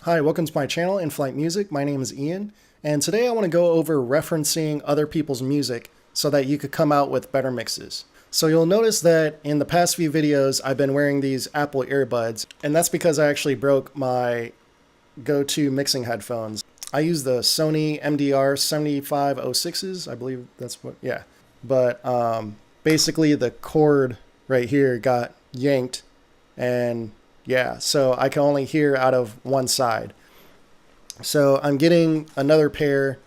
Hi, welcome to my channel, Inflightmuzik. My name is Ian, and today I want to go over referencing other people's music so that you could come out with better mixes. So you'll notice that in the past few videos, I've been wearing these Apple earbuds, and that's because I actually broke my go-to mixing headphones. I use the Sony MDR 7506s, I believe that's what, yeah. But basically the cord right here got yanked, and yeah, so I can only hear out of one side. So I'm getting another pair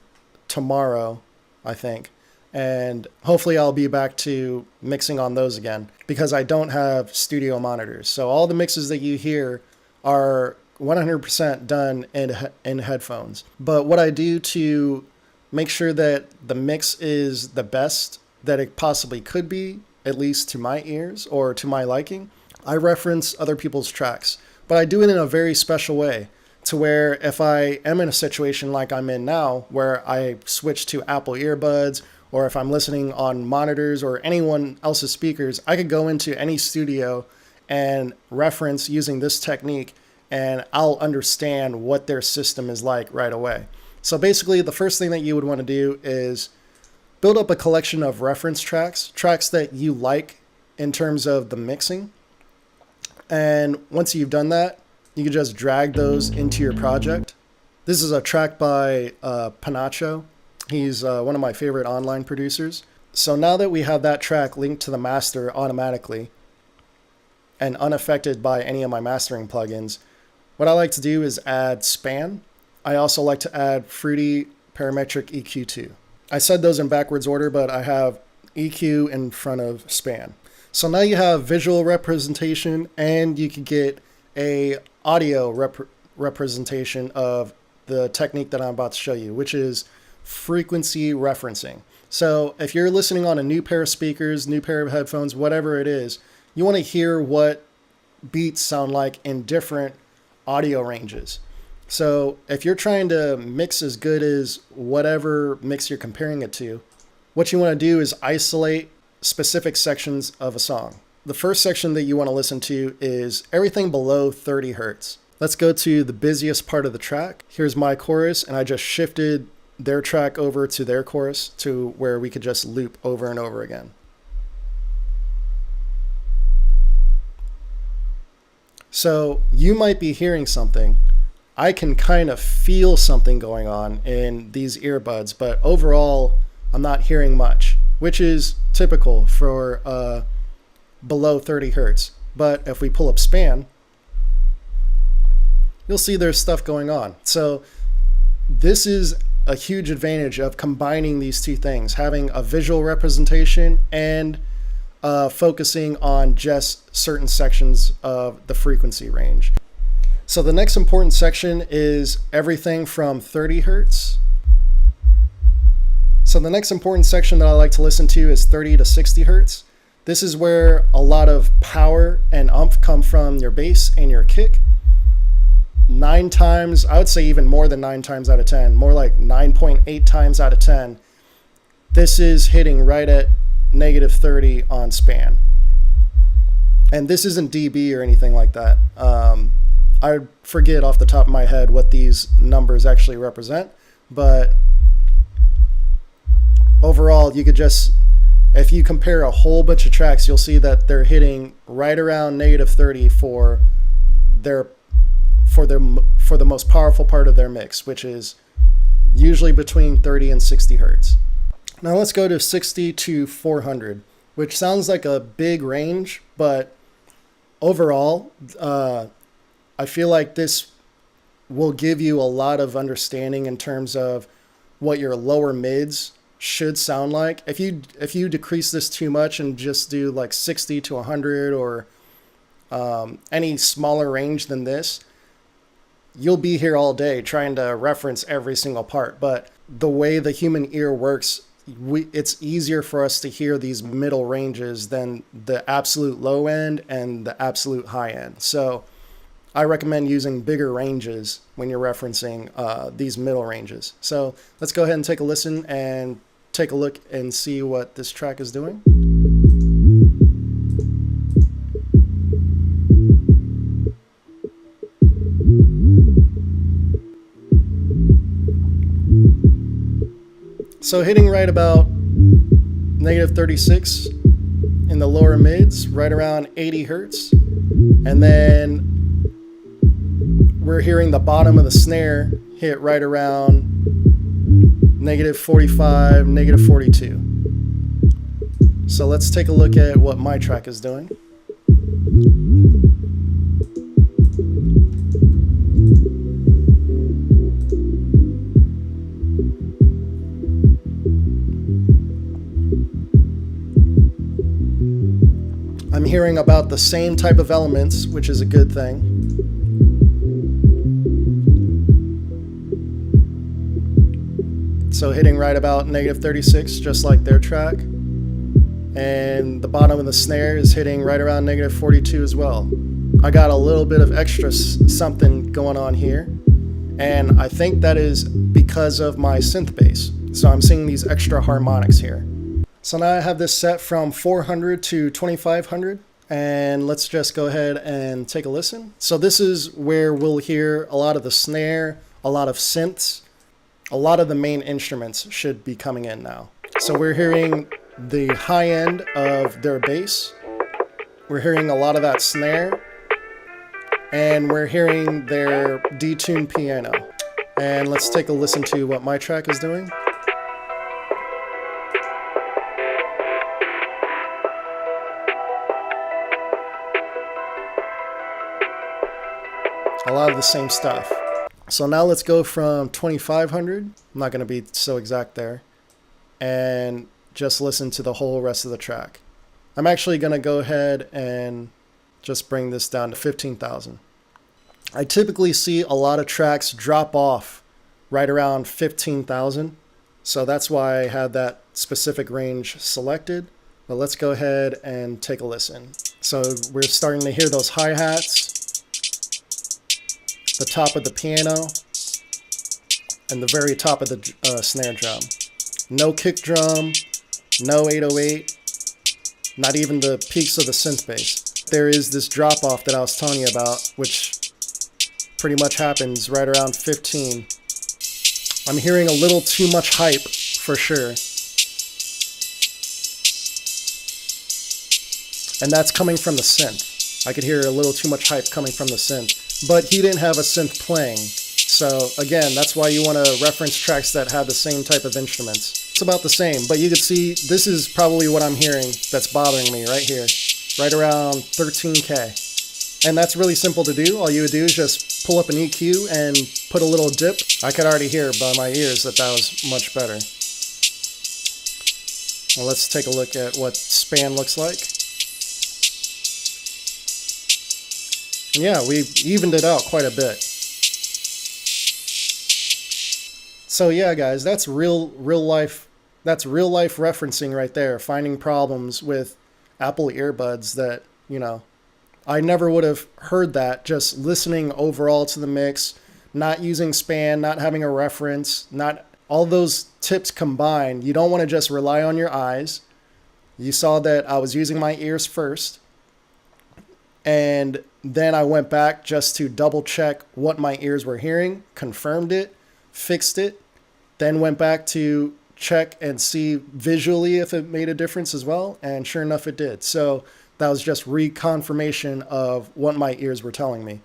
tomorrow, I think. And hopefully I'll be back to mixing on those again because I don't have studio monitors. So all the mixes that you hear are 100% done in headphones. But what I do to make sure that the mix is the best that it possibly could be, at least to my ears or to my liking, I reference other people's tracks, but I do it in a very special way to where if I am in a situation like I'm in now, where I switch to Apple earbuds, or if I'm listening on monitors or anyone else's speakers, I could go into any studio and reference using this technique, and I'll understand what their system is like right away. So basically, the first thing that you would want to do is build up a collection of reference tracks that you like in terms of the mixing. And once you've done that, you can just drag those into your project. This is a track by Panacho. He's one of my favorite online producers. So now that we have that track linked to the master automatically and unaffected by any of my mastering plugins, what I like to do is add span. I also like to add Fruity Parametric EQ2. I said those in backwards order, but I have EQ in front of span. So now you have visual representation, and you can get a audio representation of the technique that I'm about to show you, which is frequency referencing. So if you're listening on a new pair of speakers, new pair of headphones, whatever it is, you want to hear what beats sound like in different audio ranges. So if you're trying to mix as good as whatever mix you're comparing it to, what you want to do is isolate specific sections of a song. The first section that you want to listen to is everything below 30 hertz. Let's go to the busiest part of the track. Here's my chorus, and I just shifted their track over to their chorus to where we could just loop over and over again. So you might be hearing something. I can kind of feel something going on in these earbuds, but overall, I'm not hearing much, which is typical for below 30 hertz. But if we pull up span, you'll see there's stuff going on. So this is a huge advantage of combining these two things, having a visual representation and focusing on just certain sections of the frequency range. So the next important section is everything from 30 hertz. So the next important section that I like to listen to is 30 to 60 hertz. This is where a lot of power and oomph come from your bass and your kick. 9 times, I would say even more than 9 times out of 10, more like 9.8 times out of 10, this is hitting right at negative 30 on span. And this isn't dB or anything like that. I forget off the top of my head what these numbers actually represent, but overall, you could just, if you compare a whole bunch of tracks, you'll see that they're hitting right around negative 30 for the most powerful part of their mix, which is usually between 30 and 60 hertz. Now let's go to 60 to 400, which sounds like a big range, but overall, I feel like this will give you a lot of understanding in terms of what your lower mids should sound like. If you decrease this too much and just do like 60 to 100 or any smaller range than this, you'll be here all day trying to reference every single part. But the way the human ear works, it's easier for us to hear these middle ranges than the absolute low end and the absolute high end. So I recommend using bigger ranges when you're referencing these middle ranges. So let's go ahead and take a listen and take a look and see what this track is doing. So hitting right about negative 36 in the lower mids, right around 80 hertz. And then we're hearing the bottom of the snare hit right around negative 45, negative 42. So let's take a look at what my track is doing. I'm hearing about the same type of elements, which is a good thing. So hitting right about negative 36, just like their track. And the bottom of the snare is hitting right around negative 42 as well. I got a little bit of extra something going on here. And I think that is because of my synth bass. So I'm seeing these extra harmonics here. So now I have this set from 400 to 2500, and let's just go ahead and take a listen. So this is where we'll hear a lot of the snare, a lot of synths, a lot of the main instruments should be coming in now. So we're hearing the high end of their bass, we're hearing a lot of that snare, and we're hearing their detuned piano. And let's take a listen to what my track is doing. A lot of the same stuff. So now let's go from 2500, I'm not going to be so exact there, and just listen to the whole rest of the track. I'm actually going to go ahead and just bring this down to 15,000. I typically see a lot of tracks drop off right around 15,000, so that's why I had that specific range selected. But let's go ahead and take a listen. So we're starting to hear those hi-hats, the top of the piano, and the very top of the snare drum. No kick drum, no 808, not even the peaks of the synth bass. There is this drop off that I was telling you about, which pretty much happens right around 15. I'm hearing a little too much hype for sure. And that's coming from the synth. I could hear a little too much hype coming from the synth. But he didn't have a synth playing. So again, that's why you want to reference tracks that have the same type of instruments. It's about the same, but you can see this is probably what I'm hearing that's bothering me right here, right around 13K. And that's really simple to do. All you would do is just pull up an EQ and put a little dip. I could already hear by my ears that that was much better. Well, let's take a look at what span looks like. And yeah, we've evened it out quite a bit. So yeah, guys, that's real life referencing right there, finding problems with Apple earbuds that, you know, I never would have heard that just listening overall to the mix, not using span, not having a reference, not all those tips combined. You don't want to just rely on your eyes. You saw that I was using my ears first, and then I went back just to double check what my ears were hearing, confirmed it, fixed it, then went back to check and see visually if it made a difference as well, and sure enough it did. So that was just reconfirmation of what my ears were telling me.